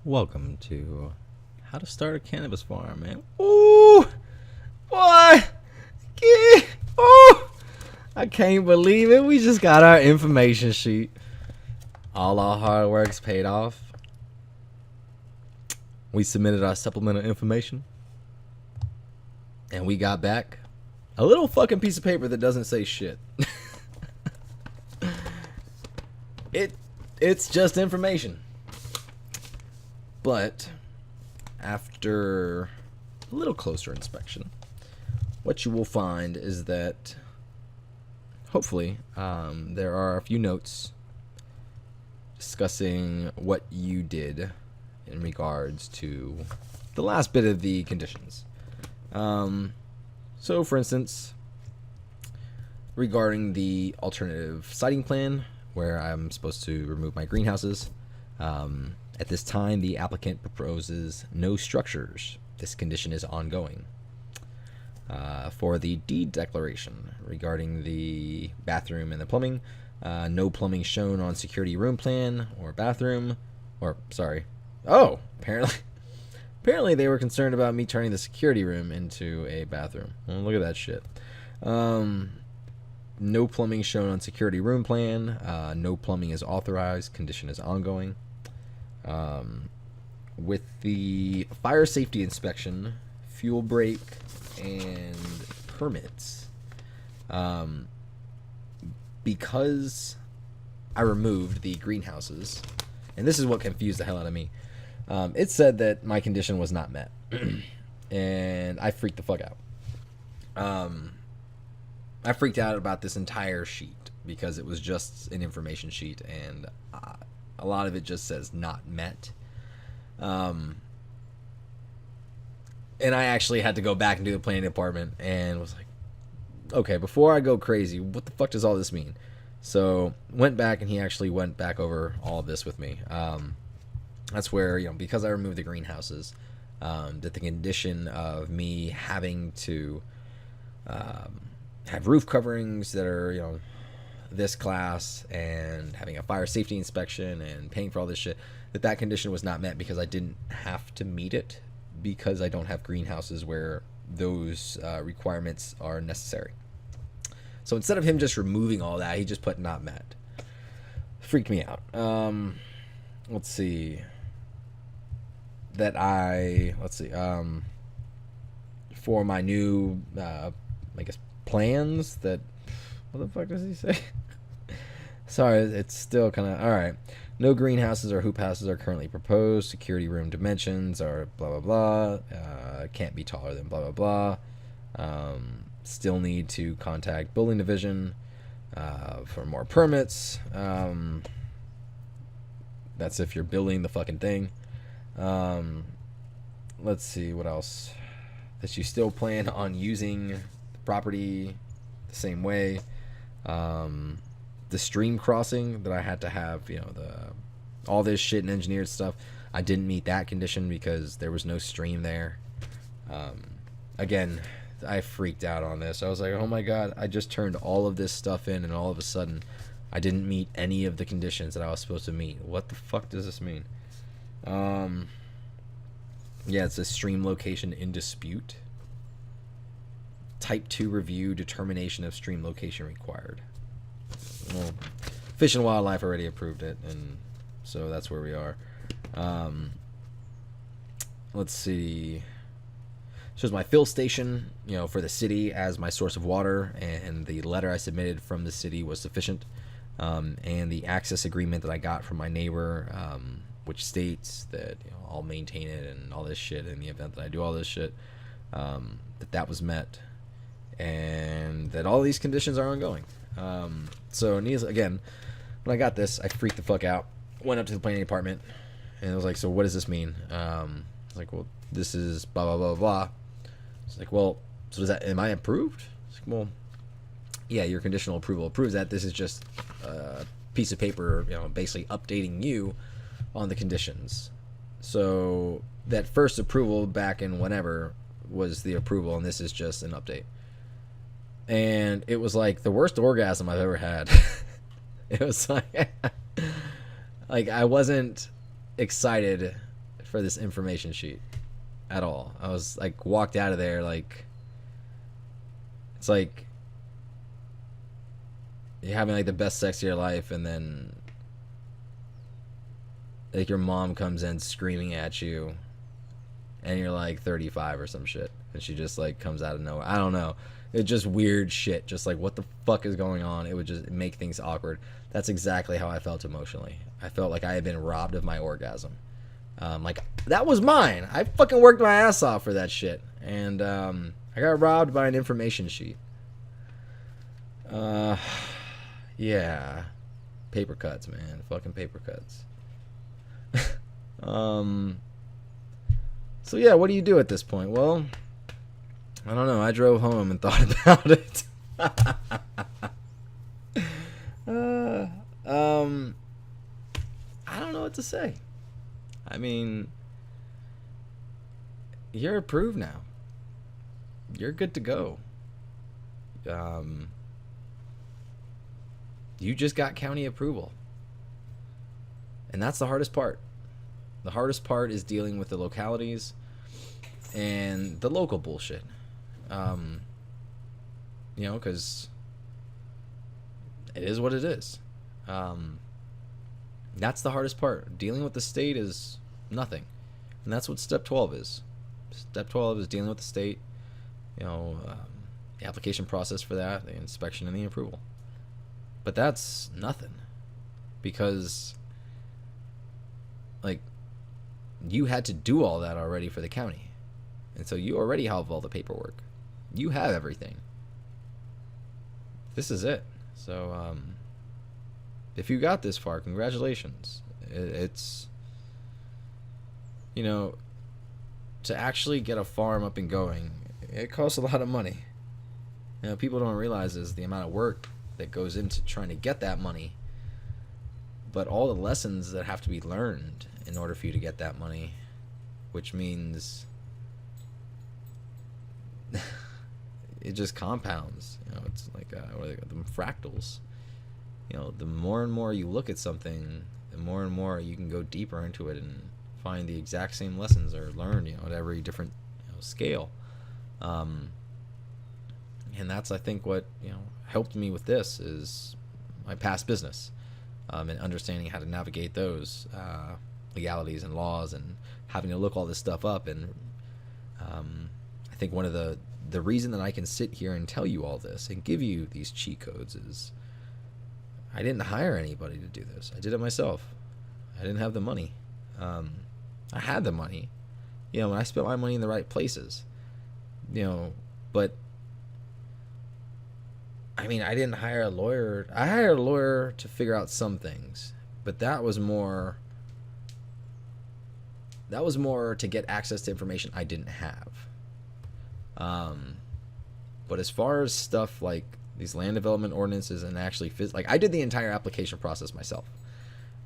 Welcome to How to Start a Cannabis Farm, man. Ooh, what? Ooh, I can't believe it. We just got our information sheet. All our hard work's paid off. We submitted our supplemental information, and we got back a little fucking piece of paper that doesn't say shit. It's just information. But after a little closer inspection, what you will find is that hopefully there are a few notes discussing what you did in regards to the last bit of the conditions. So, for instance, regarding the alternative siting plan, where I'm supposed to remove my greenhouses, at this time, the applicant proposes no structures. This condition is ongoing. For the deed declaration regarding the bathroom and the plumbing, no plumbing shown on security room plan or bathroom. Apparently they were concerned about me turning the security room into a bathroom. Well, look at that shit. No plumbing shown on security room plan. No plumbing is authorized. Condition is ongoing. With the fire safety inspection, fuel break, and permits, because I removed the greenhouses, and this is what confused the hell out of me, it said that my condition was not met, and I freaked the fuck out. I freaked out about this entire sheet because it was just an information sheet, and a lot of it just says not met. And I actually had to go back into the planning department and was like, okay, before I go crazy, what the fuck does all this mean? So went back, and he actually went back over all of this with me. That's where, because I removed the greenhouses, that the condition of me having to have roof coverings that are, this class, and having a fire safety inspection and paying for all this shit, that condition was not met because I didn't have to meet it because I don't have greenhouses where those requirements are necessary. So instead of him just removing all that, he just put not met. Freaked me out. Let's see. For my new, plans that, what the fuck does he say? Sorry, it's still kind of, alright. No greenhouses or hoop houses are currently proposed. Security room dimensions are blah, blah, blah. Can't be taller than blah, blah, blah. Still need to contact building division for more permits. That's if you're building the fucking thing. Let's see, what else? That you still plan on using the property the same way. The stream crossing that I had to have, all this shit and engineered stuff, I didn't meet that condition because there was no stream there. Again, I freaked out on this. I was like, oh my god, I just turned all of this stuff in, and all of a sudden I didn't meet any of the conditions that I was supposed to meet. What the fuck does this mean? Yeah, it's a stream location in dispute. Type 2 review, determination of stream location required. Well, Fish and Wildlife already approved it, and so that's where we are. Let's see. Shows my fill station, for the city as my source of water, and the letter I submitted from the city was sufficient. And the access agreement that I got from my neighbor, which states that I'll maintain it and all this shit in the event that I do all this shit, that was met, and that all these conditions are ongoing. So again, when I got this, I freaked the fuck out. Went up to the planning department, and I was like, so what does this mean? I was like, well, this is blah, blah, blah, blah. It's like, well, so does that, am I approved? It's like, well, yeah, your conditional approval approves that. This is just a piece of paper, basically updating you on the conditions. So that first approval back in whenever was the approval, and this is just an update. And it was like the worst orgasm I've ever had. It was like I wasn't excited for this information sheet at all. I was like, walked out of there like, it's like you're having like the best sex of your life, and then like your mom comes in screaming at you, and you're like 35 or some shit, and she just like comes out of nowhere. I don't know. It's just weird shit. Just like, what the fuck is going on? It would just make things awkward. That's exactly how I felt emotionally. I felt like I had been robbed of my orgasm. Like, that was mine. I fucking worked my ass off for that shit. And I got robbed by an information sheet. Yeah. Paper cuts, man. Fucking paper cuts. So yeah, what do you do at this point? Well, I don't know. I drove home and thought about it. I don't know what to say. I mean, you're approved now. You're good to go. You just got county approval. And that's the hardest part. The hardest part is dealing with the localities and the local bullshit. You know, because it is what it is. That's the hardest part. Dealing with the state is nothing. And that's what step 12 is. Step 12 is dealing with the state, you know, the application process for that, the inspection and the approval. But that's nothing. Because, like, you had to do all that already for the county. And so you already have all the paperwork. You have everything. This is it. So, if you got this far, congratulations. It's, you know, to actually get a farm up and going, it costs a lot of money. You know, people don't realize is the amount of work that goes into trying to get that money, but all the lessons that have to be learned in order for you to get that money, which means it just compounds. You know, it's like what are they, the fractals. You know, the more and more you look at something, the more and more you can go deeper into it and find the exact same lessons or learn, you know, at every different, you know, scale. And that's, I think, what, you know, helped me with this is my past business, and understanding how to navigate those legalities and laws and having to look all this stuff up. And I think one of the reason that I can sit here and tell you all this and give you these cheat codes is I didn't hire anybody to do this. I did it myself. I didn't have the money. I had the money, you know, and I spent my money in the right places, you know, but I mean, I didn't hire a lawyer. I hired a lawyer to figure out some things, but that was more to get access to information I didn't have. But as far as stuff like these land development ordinances and actually like, I did the entire application process myself.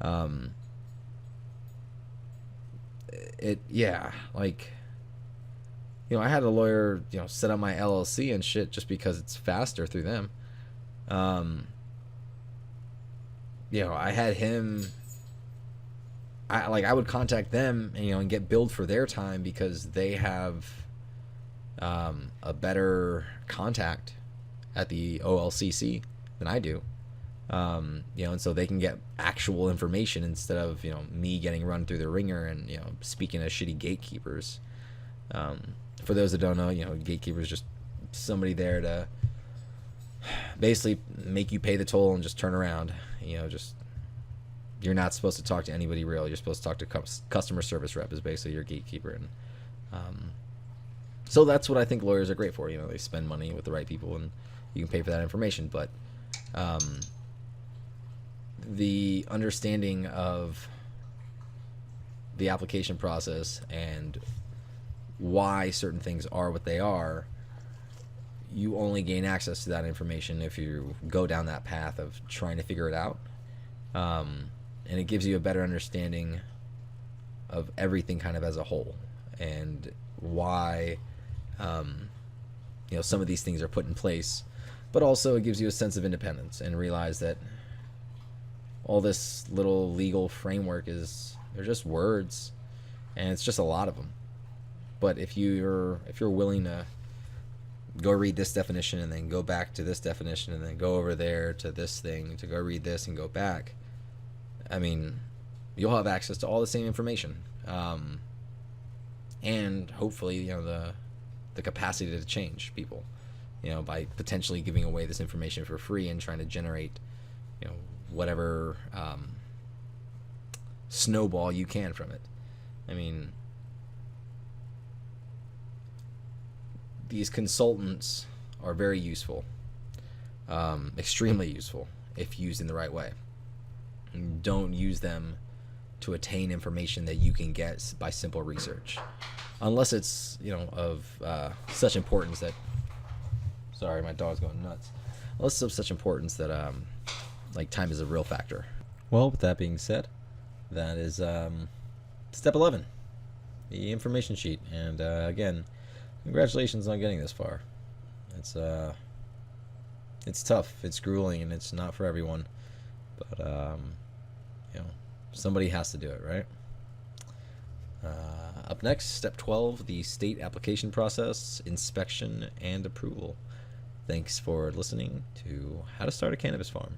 Like, you know, I had a lawyer, you know, set up my LLC and shit just because it's faster through them. You know, I had him, I would contact them and, you know, and get billed for their time because they have a better contact at the OLCC than I do. You know, and so they can get actual information instead of, you know, me getting run through the ringer and, you know, speaking as shitty gatekeepers. For those that don't know, you know, gatekeeper is just somebody there to basically make you pay the toll and just turn around. You know, just, you're not supposed to talk to anybody real. You're supposed to talk to customer service rep is basically your gatekeeper. And so that's what I think lawyers are great for. You know, they spend money with the right people and you can pay for that information. But the understanding of the application process and why certain things are what they are, you only gain access to that information if you go down that path of trying to figure it out. And it gives you a better understanding of everything kind of as a whole and why, you know, some of these things are put in place, but also it gives you a sense of independence and realize that all this little legal framework they're just words. and it's just a lot of them. But if you're willing to go read this definition and then go back to this definition and then go over there to this thing to go read this and go back, I mean, you'll have access to all the same information, and hopefully, the capacity to change people, by potentially giving away this information for free and trying to generate, whatever snowball you can from it. I mean, these consultants are very useful, extremely useful if used in the right way. Don't use them to attain information that you can get by simple research, unless it's of such importance that, sorry, my dog's going nuts, unless it's of such importance that like time is a real factor. Well, with that being said, that is step 11, the information sheet. And again, congratulations on getting this far. It's tough, it's grueling, and it's not for everyone, but somebody has to do it, right? Up next, step 12, the state application process, inspection, and approval. Thanks for listening to How to Start a Cannabis Farm.